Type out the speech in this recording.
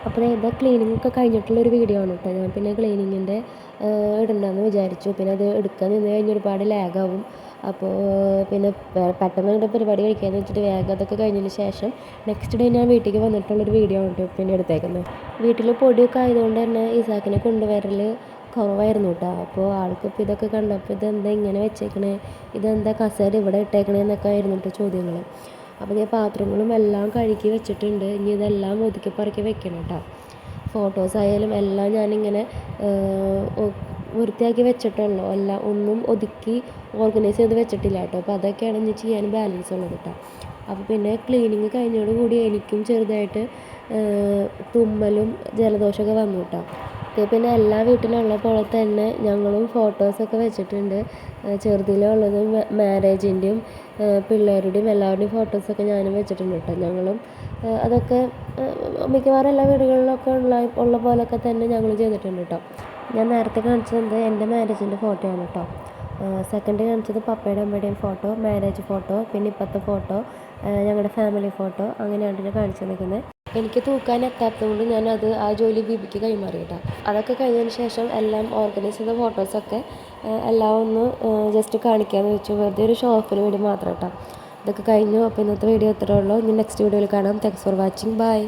അപ്പോൾ ഇതാ ക്ലീനിങ് ഒക്കെ കഴിഞ്ഞിട്ടുള്ളൊരു വീഡിയോ ആണ് കേട്ടോ. ഞാൻ പിന്നെ ക്ലീനിങ്ങിൻ്റെ ഇടണ്ടെന്ന് വിചാരിച്ചു. പിന്നെ അത് എടുക്കാൻ നിന്ന് കഴിഞ്ഞ് ഒരുപാട് ലാഗാവും. അപ്പോൾ പിന്നെ പെട്ടെന്ന് അങ്ങോട്ട് പരിപാടി കഴിക്കാമെന്ന് വെച്ചിട്ട് വേഗം അതൊക്കെ കഴിഞ്ഞതിന് ശേഷം നെക്സ്റ്റ് ഡേ ഞാൻ വീട്ടിലേക്ക് വന്നിട്ടുള്ളൊരു വീഡിയോ ആണ് പിന്നെ എടുത്തേക്കുന്നത്. വീട്ടിൽ പൊടിയൊക്കെ ആയതുകൊണ്ട് തന്നെ ഇസാക്കിനെ കൊണ്ടുവരൽ കുറവായിരുന്നു കേട്ടോ. അപ്പോൾ ആൾക്കിപ്പോൾ ഇതൊക്കെ കണ്ടപ്പോൾ ഇതെന്താ ഇങ്ങനെ വെച്ചേക്കണേ, ഇതെന്താ കസേര ഇവിടെ ഇട്ടേക്കണേ എന്നൊക്കെ ആയിരുന്നു കേട്ടോ ചോദ്യങ്ങൾ. അപ്പോൾ ഞാൻ പാത്രങ്ങളും എല്ലാം കഴുകി വെച്ചിട്ടുണ്ട്. ഇനി ഇതെല്ലാം ഒതുക്കി പറക്കി വെക്കണം കേട്ടോ. ഫോട്ടോസ് ആയാലും എല്ലാം ഞാനിങ്ങനെ വൃത്തിയാക്കി വെച്ചിട്ടുള്ളൂ. എല്ലാം ഒന്നും ഒതുക്കി ഓർഗനൈസ് ചെയ്ത് വെച്ചിട്ടില്ല കേട്ടോ. അപ്പോൾ അതൊക്കെയാണ് ഇനി ചെയ്യാൻ ബാലൻസ് ഉള്ളത് കേട്ടോ. അപ്പോൾ പിന്നെ ക്ലീനിങ് കഴിഞ്ഞോടുകൂടി എനിക്കും ചെറുതായിട്ട് തുമ്മലും ജലദോഷമൊക്കെ വന്നു കേട്ടോ. പിന്നെ എല്ലാ വീട്ടിലുള്ള പോലെ തന്നെ ഞങ്ങളും ഫോട്ടോസൊക്കെ വെച്ചിട്ടുണ്ട്. ചെറുതിലുള്ളതും മാരേജിൻ്റെയും പിള്ളേരുടെയും എല്ലാവരുടെയും ഫോട്ടോസൊക്കെ ഞാനും വെച്ചിട്ടുണ്ട് കേട്ടോ. ഞങ്ങളും അതൊക്കെ മിക്കവാറും എല്ലാ വീടുകളിലൊക്കെ ഉള്ള പോലൊക്കെ തന്നെ ഞങ്ങൾ ചെയ്തിട്ടുണ്ട് കേട്ടോ. ഞാൻ നേരത്തെ കാണിച്ചത് എൻ്റെ മാരേജിൻ്റെ ഫോട്ടോ ആണ് കേട്ടോ. സെക്കൻഡ് കാണിച്ചത് പപ്പയുടെ അമ്മയുടെയും ഫോട്ടോ, മാരേജ് ഫോട്ടോ, പിന്നെ ഇപ്പോഴത്തെ ഫോട്ടോ, ഞങ്ങളുടെ ഫാമിലി ഫോട്ടോ, അങ്ങനെയാണ് ഞാൻ കാണിച്ചു നിൽക്കുന്നത്. എനിക്ക് തൂക്കാൻ എത്താത്തതുകൊണ്ട് ഞാനത് ആ ജോലി ബിബിക്ക് കൈമാറി കേട്ടോ. അതൊക്കെ കഴിഞ്ഞതിന് ശേഷം എല്ലാം ഓർഗനൈസ് ചെയ്ത ഫോട്ടോസൊക്കെ എല്ലാം ഒന്ന് ജസ്റ്റ് കാണിക്കാമെന്ന് വെച്ചു. വെറുതെ ഒരു ഷോ ഓഫിന് വേണ്ടി മാത്രം കേട്ടോ. ഇതൊക്കെ കഴിഞ്ഞു. അപ്പോൾ ഇന്നത്തെ വീഡിയോ ഇത്രയേ ഉള്ളൂ. ഇനി നെക്സ്റ്റ് വീഡിയോയിൽ കാണാം. Thanks for watching. ബൈ.